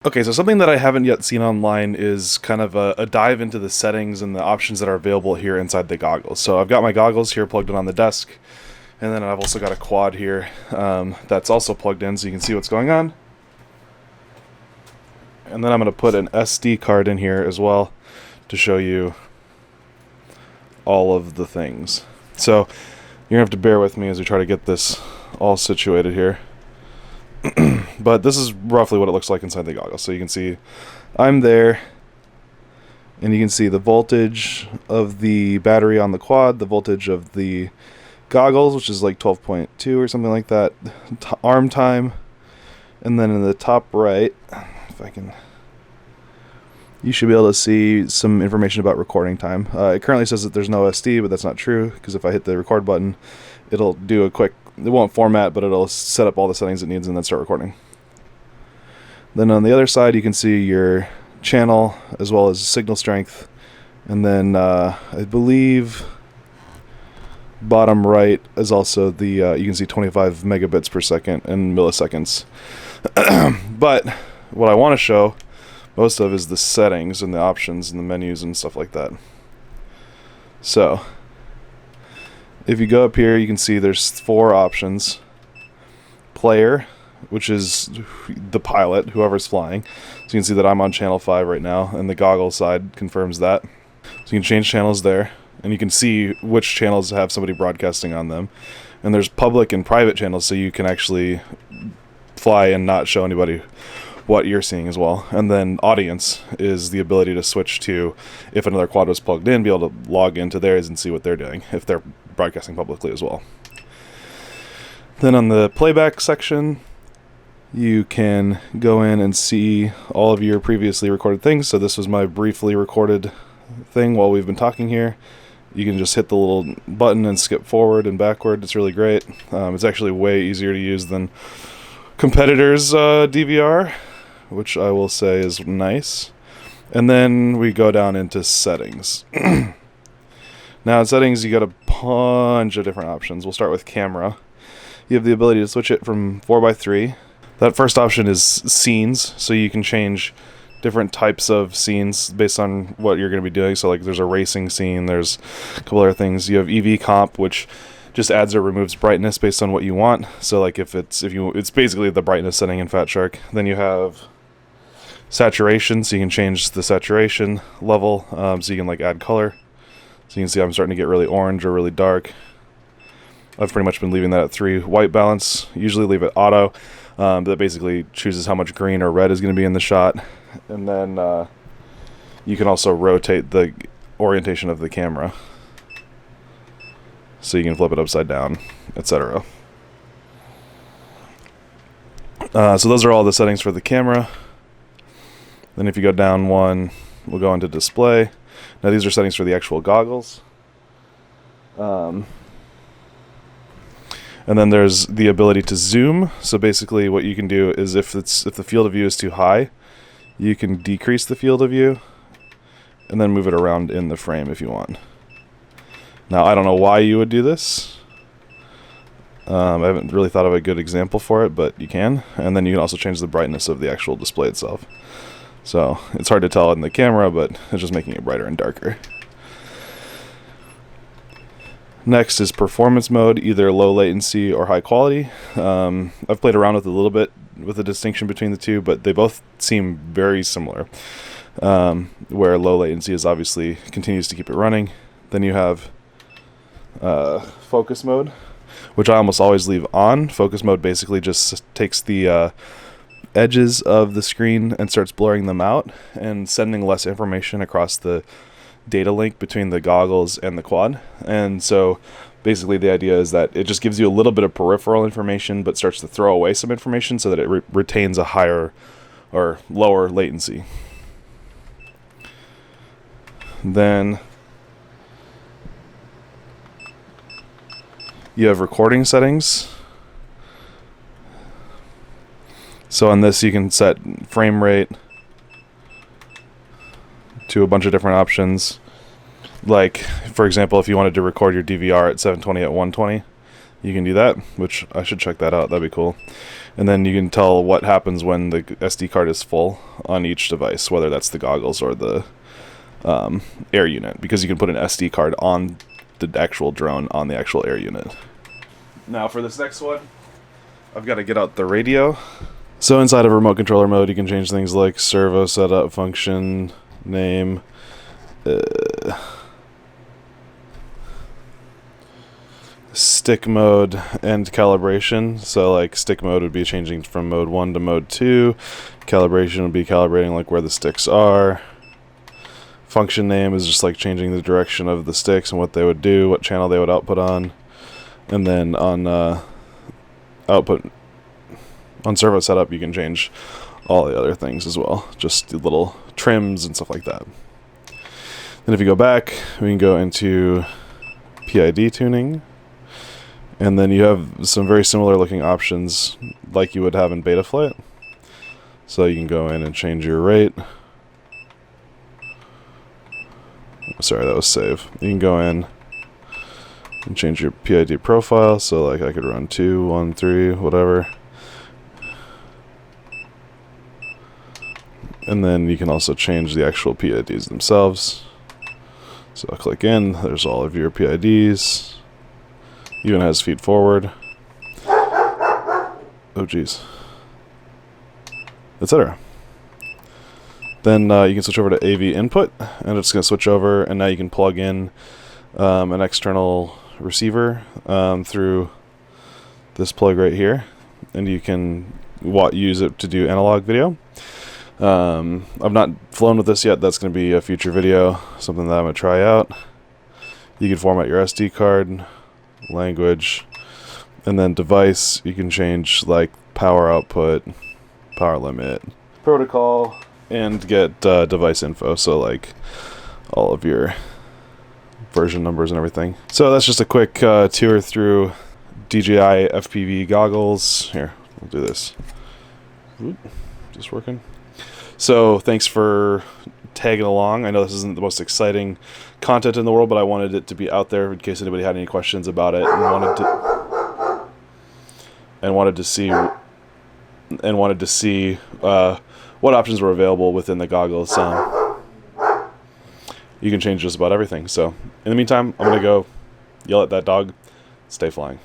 Okay, so something that I haven't yet seen online is kind of a dive into the settings and the options that are available here inside the goggles. So I've got my goggles here plugged in on the desk, and then I've also got a quad here that's also plugged in so you can see what's going on. And then I'm going to put an SD card in here as well to show you all of the things. So you're going to have to bear with me as we try to get this all situated here. But this is roughly what it looks like inside the goggles. So you can see I'm there, and you can see the voltage of the battery on the quad, the voltage of the goggles, which is like 12.2 or something like that, arm time, and then in the top right, if I can, you should be able to see some information about recording time. It currently says that there's no SD, but that's not true, because if I hit the record button, it'll do a quick, it won't format, but it'll set up all the settings it needs and then start recording. Then on the other side, you can see your channel as well as signal strength. And then I believe bottom right is also the, you can see 25 megabits per second in milliseconds. But what I want to show most of is the settings and the options and the menus and stuff like that. So if you go up here, you can see there's 4 options. Player, which is the pilot, whoever's flying. So you can see that I'm on channel 5 right now, and the goggle side confirms that. So you can change channels there, and you can see which channels have somebody broadcasting on them. And there's public and private channels, so you can actually fly and not show anybody what you're seeing as well. And then audience is the ability to switch to, if another quad was plugged in, be able to log into theirs and see what they're doing, if they're broadcasting publicly as well. Then on the playback section, you can go in and see all of your previously recorded things. So this was my briefly recorded thing while we've been talking here. You can just hit the little button and skip forward and backward. It's really great. It's actually way easier to use than competitors' DVR, which I will say is nice. And then we go down into settings. Now in settings, you got a bunch of different options. We'll start with camera. You have the ability to switch it from 4x3. That first option is scenes, so you can change different types of scenes based on what you're going to be doing. So like there's a racing scene, there's a couple other things. You have EV comp, which just adds or removes brightness based on what you want. So like it's basically the brightness setting in Fat Shark. Then you have saturation, so you can change the saturation level, so you can like add color. So you can see I'm starting to get really orange or really dark. I've pretty much been leaving that at 3. White balance, usually leave it auto. That basically chooses how much green or red is going to be in the shot. And then you can also rotate the orientation of the camera. So you can flip it upside down, etc. So those are all the settings for the camera. Then if you go down one, we'll go into display. Now these are settings for the actual goggles. And then there's the ability to zoom. So basically what you can do is if the field of view is too high, you can decrease the field of view and then move it around in the frame if you want. Now I don't know why you would do this. I haven't really thought of a good example for it, but you can. And then you can also change the brightness of the actual display itself. So it's hard to tell in the camera, but it's just making it brighter and darker. Next is performance mode, either low latency or high quality. I've played around with it a little bit with the distinction between the two, but they both seem very similar. Where low latency is obviously continues to keep it running. Then you have focus mode, which I almost always leave on. Focus mode basically just takes the edges of the screen and starts blurring them out and sending less information across the data link between the goggles and the quad. And so basically the idea is that it just gives you a little bit of peripheral information but starts to throw away some information so that it retains a higher or lower latency. Then you have recording settings. So on this you can set frame rate to a bunch of different options. Like, for example, if you wanted to record your DVR at 720 at 120, You can do that, which I should check that out. That'd be cool. And then you can tell what happens when the SD card is full on each device, whether that's the goggles or the air unit, because you can put an SD card on the actual drone on the actual air unit. Now for this next one, I've got to get out the radio. So inside of remote controller mode, you can change things like servo setup, function, name, stick mode, and calibration. So like stick mode would be changing from mode 1 to mode 2. Calibration would be calibrating like where the sticks are. Function name is just like changing the direction of the sticks and what they would do, what channel they would output on. And then on on servo setup, you can change all the other things as well, just the little trims and stuff like that. Then if you go back, we can go into PID tuning, and then you have some very similar looking options like you would have in Betaflight. So you can go in and change your rate. Sorry, that was save. You can go in and change your PID profile, so like I could run 2, 1, 3, whatever. And then you can also change the actual PIDs themselves. So I'll click in, there's all of your PIDs. Even has feed forward. Oh geez. Etc. Then you can switch over to AV input, and it's going to switch over, and now you can plug in an external receiver through this plug right here, and you can use it to do analog video. I've not flown with this yet. That's going to be a future video, something that I'm going to try out. You can format your SD card, language, and then device. You can change like power output, power limit, protocol, and get device info, so like all of your version numbers and everything. So that's just a quick tour through DJI FPV goggles. Here, we'll do this. Oop, just working. So thanks for tagging along. I know this isn't the most exciting content in the world, but I wanted it to be out there in case anybody had any questions about it and wanted to see what options were available within the goggles. You can change just about everything. So in the meantime, I'm gonna go yell at that dog. Stay flying.